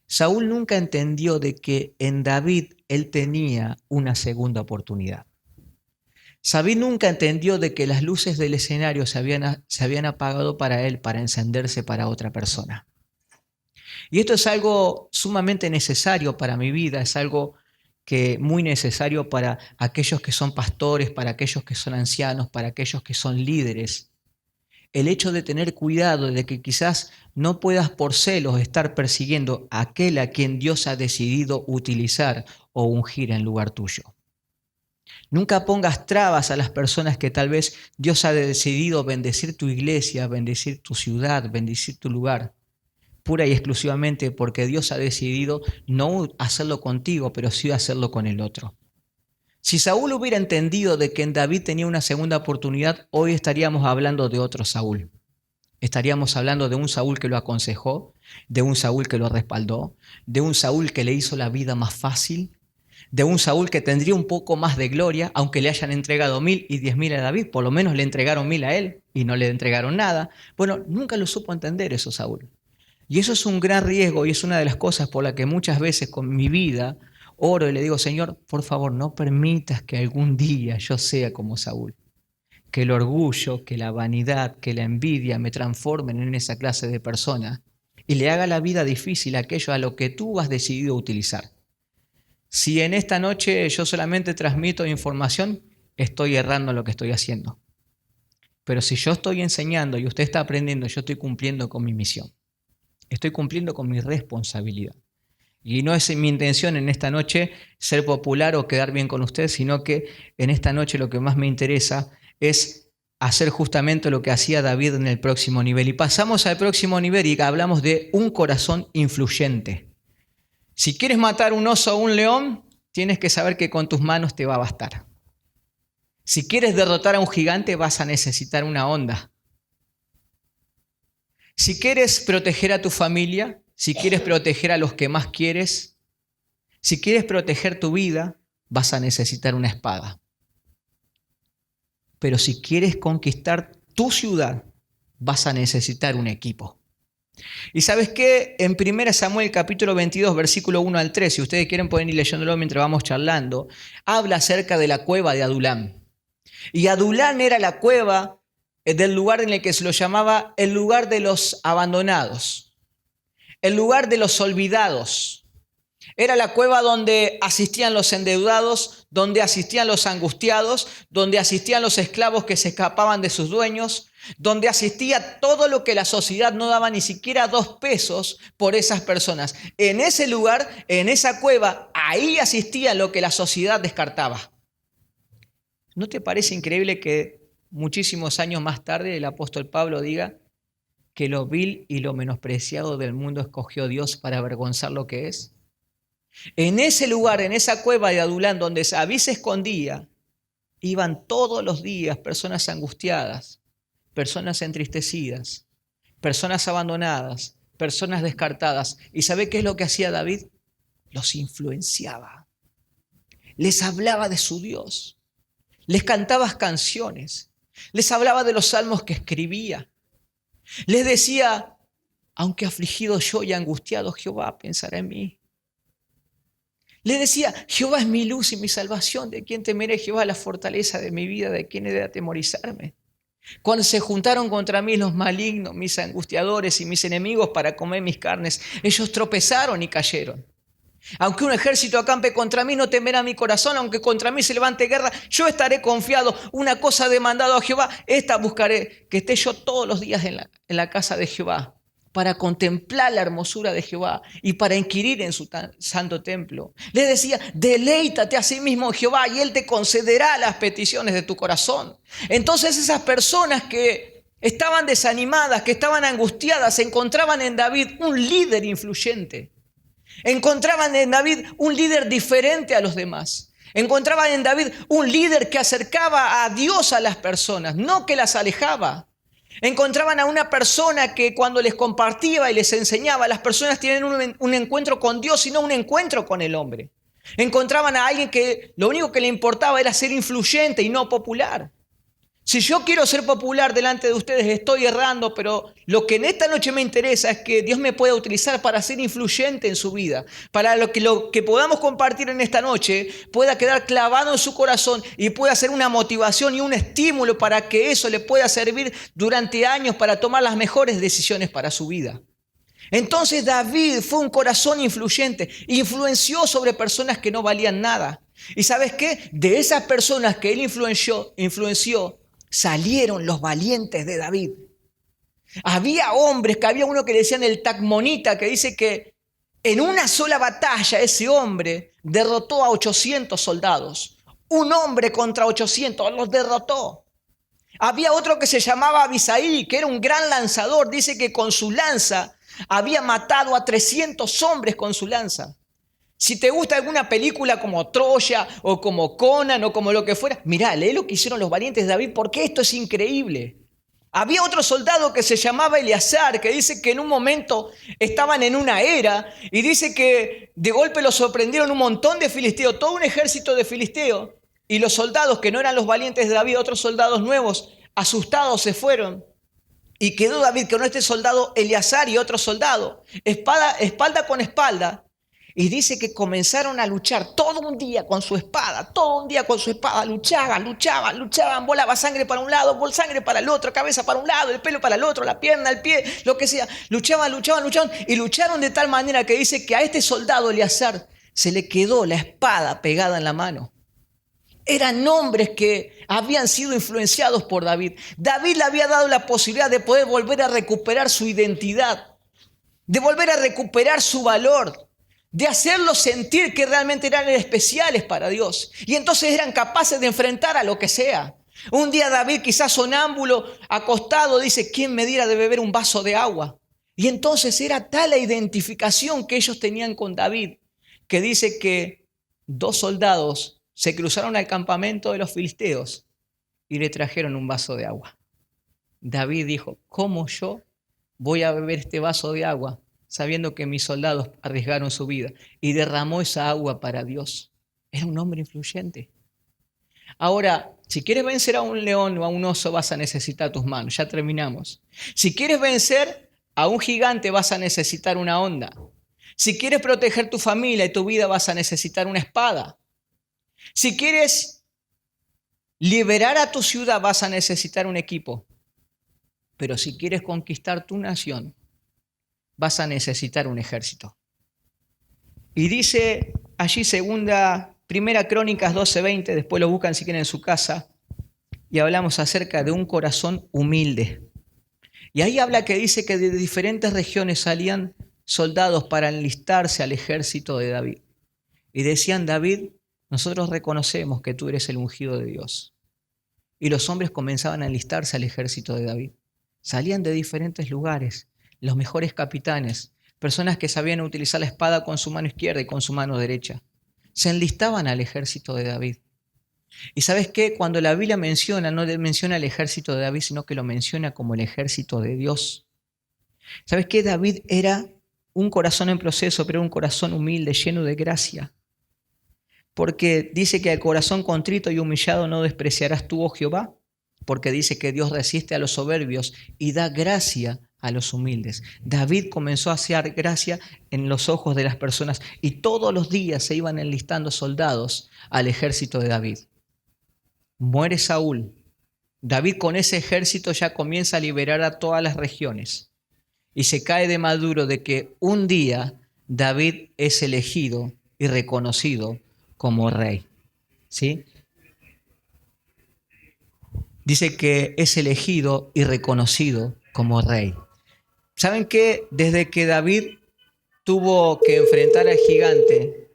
S1: Saúl nunca entendió de que en David él tenía una segunda oportunidad. Saúl nunca entendió de que las luces del escenario se habían apagado para él para encenderse para otra persona. Y esto es algo sumamente necesario para mi vida, es algo que muy necesario para aquellos que son pastores, para aquellos que son ancianos, para aquellos que son líderes. El hecho de tener cuidado de que quizás no puedas por celos estar persiguiendo a aquel a quien Dios ha decidido utilizar o ungir en lugar tuyo. Nunca pongas trabas a las personas que tal vez Dios ha decidido bendecir tu iglesia, bendecir tu ciudad, bendecir tu lugar, pura y exclusivamente porque Dios ha decidido no hacerlo contigo, pero sí hacerlo con el otro. Si Saúl hubiera entendido de que en David tenía una segunda oportunidad, hoy estaríamos hablando de otro Saúl. Estaríamos hablando de un Saúl que lo aconsejó, de un Saúl que lo respaldó, de un Saúl que le hizo la vida más fácil, de un Saúl que tendría un poco más de gloria, aunque le hayan entregado 1000 y 10.000 a David, por lo menos le entregaron 1000 a él y no le entregaron nada. Bueno, nunca lo supo entender eso Saúl. Y eso es un gran riesgo y es una de las cosas por las que muchas veces con mi vida oro y le digo, Señor, por favor, no permitas que algún día yo sea como Saúl. Que el orgullo, que la vanidad, que la envidia me transformen en esa clase de persona y le haga la vida difícil a aquello a lo que tú has decidido utilizar. Si en esta noche yo solamente transmito información, estoy errando en lo que estoy haciendo. Pero si yo estoy enseñando y usted está aprendiendo, yo estoy cumpliendo con mi misión. Estoy cumpliendo con mi responsabilidad. Y no es mi intención en esta noche ser popular o quedar bien con usted, sino que en esta noche lo que más me interesa es hacer justamente lo que hacía David en el próximo nivel. Y pasamos al próximo nivel y hablamos de un corazón influyente. Si quieres matar un oso o un león, tienes que saber que con tus manos te va a bastar. Si quieres derrotar a un gigante, vas a necesitar una onda. Si quieres proteger a tu familia, si quieres proteger a los que más quieres, si quieres proteger tu vida, vas a necesitar una espada. Pero si quieres conquistar tu ciudad, vas a necesitar un equipo. ¿Y sabes qué? En 1 Samuel capítulo 22, versículo 1 al 3, si ustedes quieren pueden ir leyéndolo mientras vamos charlando, habla acerca de la cueva de Adulám. Y Adulám era la cueva del lugar en el que se lo llamaba el lugar de los abandonados, el lugar de los olvidados. Era la cueva donde asistían los endeudados, donde asistían los angustiados, donde asistían los esclavos que se escapaban de sus dueños, donde asistía todo lo que la sociedad no daba ni siquiera 2 pesos por esas personas. En ese lugar, en esa cueva, ahí asistía lo que la sociedad descartaba. ¿No te parece increíble que muchísimos años más tarde el apóstol Pablo diga que lo vil y lo menospreciado del mundo escogió Dios para avergonzar lo que es? En ese lugar, en esa cueva de Adulám, donde David se escondía, iban todos los días personas angustiadas, personas entristecidas, personas abandonadas, personas descartadas. ¿Y sabe qué es lo que hacía David? Los influenciaba. Les hablaba de su Dios. Les cantaba canciones. Les hablaba de los salmos que escribía. Les decía, aunque afligido yo y angustiado, Jehová pensará en mí. Le decía, Jehová es mi luz y mi salvación, ¿de quién temeré? Jehová es la fortaleza de mi vida, ¿de quién he de atemorizarme? Cuando se juntaron contra mí los malignos, mis angustiadores y mis enemigos para comer mis carnes, ellos tropezaron y cayeron. Aunque un ejército acampe contra mí, no temerá mi corazón. Aunque contra mí se levante guerra, yo estaré confiado. Una cosa he demandado a Jehová, esta buscaré, que esté yo todos los días en la casa de Jehová, para contemplar la hermosura de Jehová y para inquirir en su santo templo. Le decía, deleítate a sí mismo en Jehová y Él te concederá las peticiones de tu corazón. Entonces esas personas que estaban desanimadas, que estaban angustiadas, encontraban en David un líder influyente. Encontraban en David un líder diferente a los demás. Encontraban en David un líder que acercaba a Dios a las personas, no que las alejaba. Encontraban a una persona que cuando les compartía y les enseñaba, las personas tienen un encuentro con Dios y no un encuentro con el hombre. Encontraban a alguien que lo único que le importaba era ser influyente y no popular. Si yo quiero ser popular delante de ustedes, estoy errando, pero lo que en esta noche me interesa es que Dios me pueda utilizar para ser influyente en su vida, para lo que podamos compartir en esta noche pueda quedar clavado en su corazón y pueda ser una motivación y un estímulo para que eso le pueda servir durante años para tomar las mejores decisiones para su vida. Entonces David fue un corazón influyente, influenció sobre personas que no valían nada. ¿Y sabes qué? De esas personas que él influenció, salieron los valientes de David. Había hombres, que había uno que le decían el Tacmonita, que dice que en una sola batalla ese hombre derrotó a 800 soldados.
S2: Un hombre contra 800, los derrotó. Había otro que se llamaba Abisaí, que era un gran lanzador. Dice que con su lanza había matado a 300 hombres con su lanza. Si te gusta alguna película como Troya o como Conan o como lo que fuera, mirá, lee lo que hicieron los valientes de David, porque esto es increíble. Había otro soldado que se llamaba Eleazar, que dice que en un momento estaban en una era y dice que de golpe lo sorprendieron un montón de filisteos, todo un ejército de filisteos, y los soldados que no eran los valientes de David, otros soldados nuevos, asustados se fueron. Y quedó David con este soldado Eleazar y otro soldado, espalda con espalda. Y dice que comenzaron a luchar todo un día con su espada, luchaban, volaba sangre para un lado, sangre para el otro, cabeza para un lado, el pelo para el otro, la pierna, el pie, lo que sea. Luchaban y lucharon de tal manera que dice que a este soldado Eleazar se le quedó la espada pegada en la mano. Eran hombres que habían sido influenciados por David. David le había dado la posibilidad de poder volver a recuperar su identidad, de volver a recuperar su valor, de hacerlos sentir que realmente eran especiales para Dios. Y entonces eran capaces de enfrentar a lo que sea. Un día David, quizás sonámbulo, acostado, dice, ¿quién me diera de beber un vaso de agua? Y entonces era tal la identificación que ellos tenían con David, que dice que 2 soldados se cruzaron al campamento de los filisteos y le trajeron un vaso de agua. David dijo, ¿cómo yo voy a beber este vaso de agua sabiendo que mis soldados arriesgaron su vida? Y derramó esa agua para Dios. Era un hombre influyente. Ahora, si quieres vencer a un león o a un oso, vas a necesitar tus manos. Ya terminamos. Si quieres vencer a un gigante, vas a necesitar una honda. Si quieres proteger tu familia y tu vida, vas a necesitar una espada. Si quieres liberar a tu ciudad, vas a necesitar un equipo. Pero si quieres conquistar tu nación, vas a necesitar un ejército. Y dice allí Primera Crónicas 12:20, después lo buscan si quieren en su casa, y hablamos acerca de un corazón humilde. Y ahí habla que dice que de diferentes regiones salían soldados para enlistarse al ejército de David. Y decían, David, nosotros reconocemos que tú eres el ungido de Dios. Y los hombres comenzaban a enlistarse al ejército de David. Salían de diferentes lugares, los mejores capitanes, personas que sabían utilizar la espada con su mano izquierda y con su mano derecha. Se enlistaban al ejército de David. Y ¿sabes qué? Cuando la Biblia menciona, no menciona el ejército de David, sino que lo menciona como el ejército de Dios. ¿Sabes qué? David era un corazón en proceso, pero un corazón humilde, lleno de gracia. Porque dice que al corazón contrito y humillado no despreciarás tú, oh Jehová, porque dice que Dios resiste a los soberbios y da gracia a los humildes. David comenzó a hacer gracia en los ojos de las personas y todos los días se iban enlistando soldados al ejército de David. Muere Saúl. David con ese ejército ya comienza a liberar a todas las regiones y se cae de maduro de que un día David es elegido y reconocido como rey. ¿Sí? Dice que es elegido y reconocido como rey. ¿Saben qué? Desde que David tuvo que enfrentar al gigante,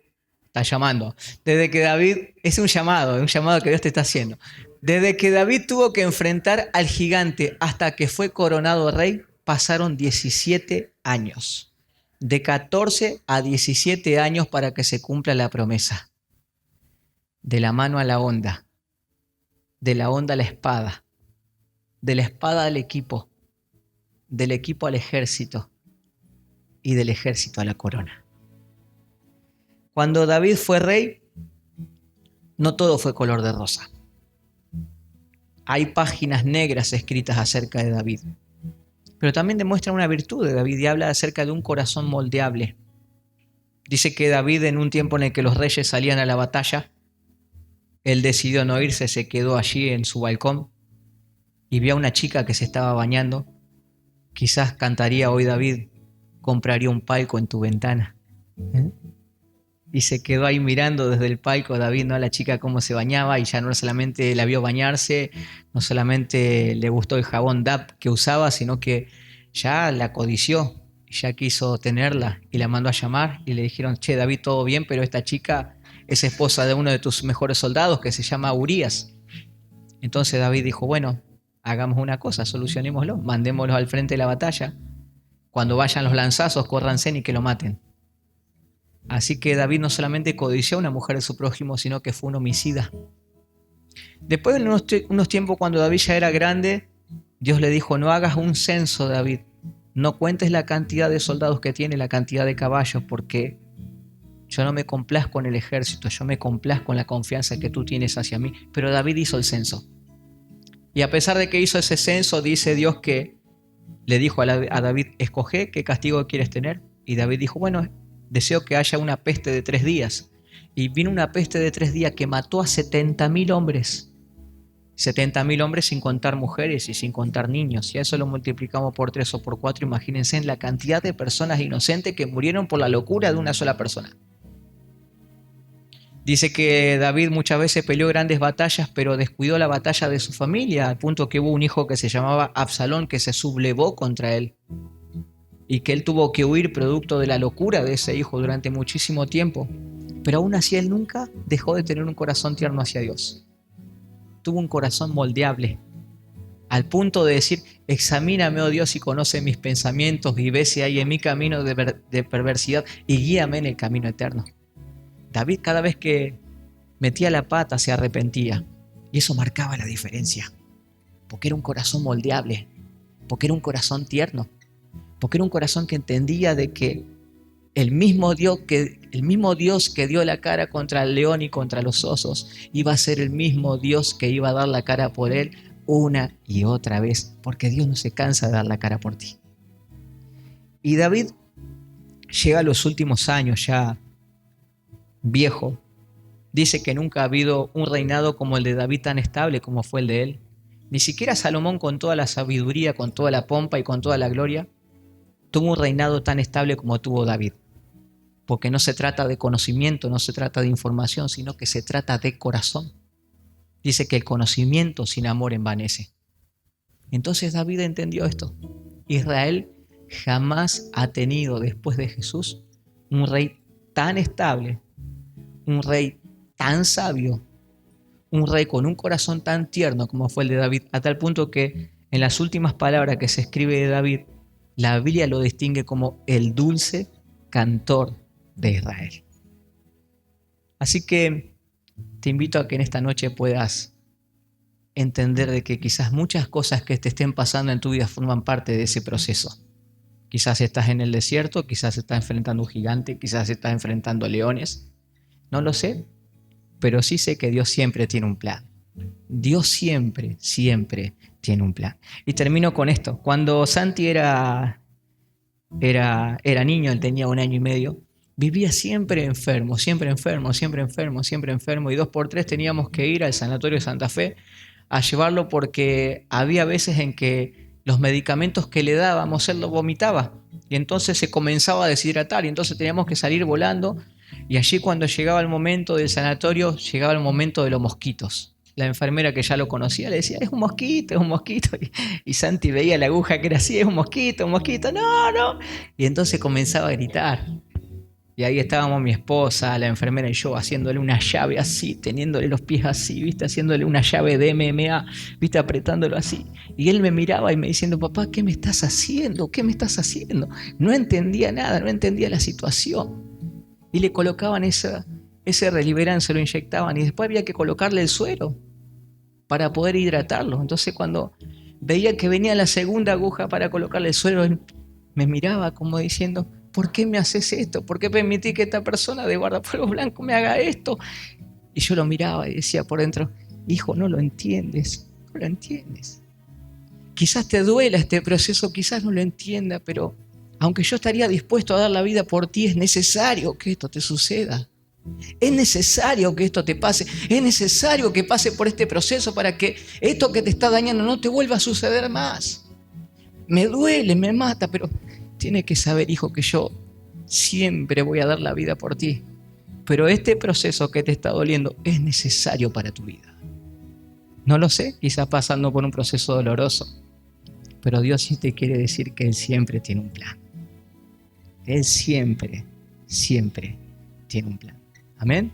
S2: está llamando, desde que David, es un llamado que Dios te está haciendo. Desde que David tuvo que enfrentar al gigante hasta que fue coronado rey, pasaron 17 años. De 14 a 17 años para que se cumpla la promesa. De la mano a la honda, de la honda a la espada, de la espada al equipo, del equipo al ejército y del ejército a la corona. Cuando David fue rey, no todo fue color de rosa. Hay páginas negras escritas acerca de David, pero también demuestran una virtud de David y habla acerca de un corazón moldeable. Dice que David, en un tiempo en el que los reyes salían a la batalla, él decidió no irse, se quedó allí en su balcón y vio a una chica que se estaba bañando. Quizás cantaría hoy David, compraría un palco en tu ventana. Y se quedó ahí mirando desde el palco David, ¿no? A la chica cómo se bañaba y ya no solamente la vio bañarse, no solamente le gustó el jabón DAP que usaba, sino que ya la codició, ya quiso tenerla y la mandó a llamar y le dijeron, che David, todo bien, pero esta chica
S1: es esposa de uno de tus mejores soldados que se llama Urías. Entonces David dijo, bueno, hagamos una cosa, solucionémoslo, mandémoslo al frente de la batalla. Cuando vayan los lanzazos, córranse y que lo maten. Así que David no solamente codició a una mujer de su prójimo, sino que fue un homicida. Después de unos tiempos, cuando David ya era grande, Dios le dijo, no hagas un censo, David. No cuentes la cantidad de soldados que tiene, la cantidad de caballos, porque yo no me complazco en el ejército, yo me complazco en la confianza que tú tienes hacia mí. Pero David hizo el censo. Y a pesar de que hizo ese censo, dice Dios que le dijo a David, escoge qué castigo quieres tener. Y David dijo, bueno, deseo que haya una peste de 3 días. Y vino una peste de 3 días que mató a 70.000 hombres. 70.000 hombres sin contar mujeres y sin contar niños. Y a eso lo multiplicamos por 3 o por 4. Imagínense en la cantidad de personas inocentes que murieron por la locura de una sola persona. Dice que David muchas veces peleó grandes batallas, pero descuidó la batalla de su familia, al punto que hubo un hijo que se llamaba Absalón que se sublevó contra él. Y que él tuvo que huir producto de la locura de ese hijo durante muchísimo tiempo. Pero aún así él nunca dejó de tener un corazón tierno hacia Dios. Tuvo un corazón moldeable, al punto de decir, examíname, oh Dios, y conoce mis pensamientos y ve si hay en mi camino de perversidad y guíame en el camino eterno. David cada vez que metía la pata se arrepentía y eso marcaba la diferencia, porque era un corazón moldeable, porque era un corazón tierno, porque era un corazón que entendía de que el mismo Dios que dio la cara contra el león y contra los osos iba a ser el mismo Dios que iba a dar la cara por él una y otra vez, porque Dios no se cansa de dar la cara por ti. Y David llega a los últimos años ya viejo. Dice que nunca ha habido un reinado como el de David tan estable como fue el de él. Ni siquiera Salomón, con toda la sabiduría, con toda la pompa y con toda la gloria, tuvo un reinado tan estable como tuvo David. Porque no se trata de conocimiento, no se trata de información, sino que se trata de corazón. Dice que el conocimiento sin amor envanece. Entonces David entendió esto. Israel jamás ha tenido después de Jesús un rey tan estable, un rey tan sabio, un rey con un corazón tan tierno como fue el de David, a tal punto que en las últimas palabras que se escribe de David, la Biblia lo distingue como el dulce cantor de Israel. Así que te invito a que en esta noche puedas entender de que quizás muchas cosas que te estén pasando en tu vida forman parte de ese proceso. Quizás estás en el desierto, quizás estás enfrentando un gigante, quizás estás enfrentando leones. No lo sé, pero sí sé que Dios siempre tiene un plan. Dios siempre tiene un plan. Y termino con esto. Cuando Santi era niño, él tenía 1 año y medio, vivía siempre enfermo. Y 2 por 3 teníamos que ir al sanatorio de Santa Fe a llevarlo porque había veces en que los medicamentos que le dábamos él los vomitaba y entonces se comenzaba a deshidratar y entonces teníamos que salir volando. Y allí cuando llegaba el momento del sanatorio, llegaba el momento de los mosquitos. La enfermera que ya lo conocía le decía, es un mosquito. Y Santi veía la aguja que era así, es un mosquito, no. Y entonces comenzaba a gritar. Y ahí estábamos mi esposa, la enfermera y yo haciéndole una llave así, teniéndole los pies así, ¿viste? Haciéndole una llave de MMA, ¿viste? Apretándolo así. Y él me miraba y me diciendo, papá, ¿qué me estás haciendo? No entendía nada, no entendía la situación. Y le colocaban ese Reliberan, se lo inyectaban y después había que colocarle el suero para poder hidratarlo. Entonces cuando veía que venía la segunda aguja para colocarle el suero, él me miraba como diciendo, ¿por qué me haces esto? ¿Por qué permití que esta persona de guardapolvo blanco me haga esto? Y yo lo miraba y decía por dentro, hijo, no lo entiendes. Quizás te duela este proceso, quizás no lo entienda, pero aunque yo estaría dispuesto a dar la vida por ti, es necesario que esto te suceda. Es necesario que esto te pase. Es necesario que pase por este proceso para que esto que te está dañando no te vuelva a suceder más. Me duele, me mata, pero tienes que saber, hijo, que yo siempre voy a dar la vida por ti. Pero este proceso que te está doliendo es necesario para tu vida. No lo sé, quizás pasando por un proceso doloroso, pero Dios sí te quiere decir que Él siempre tiene un plan. Él siempre tiene un plan. Amén.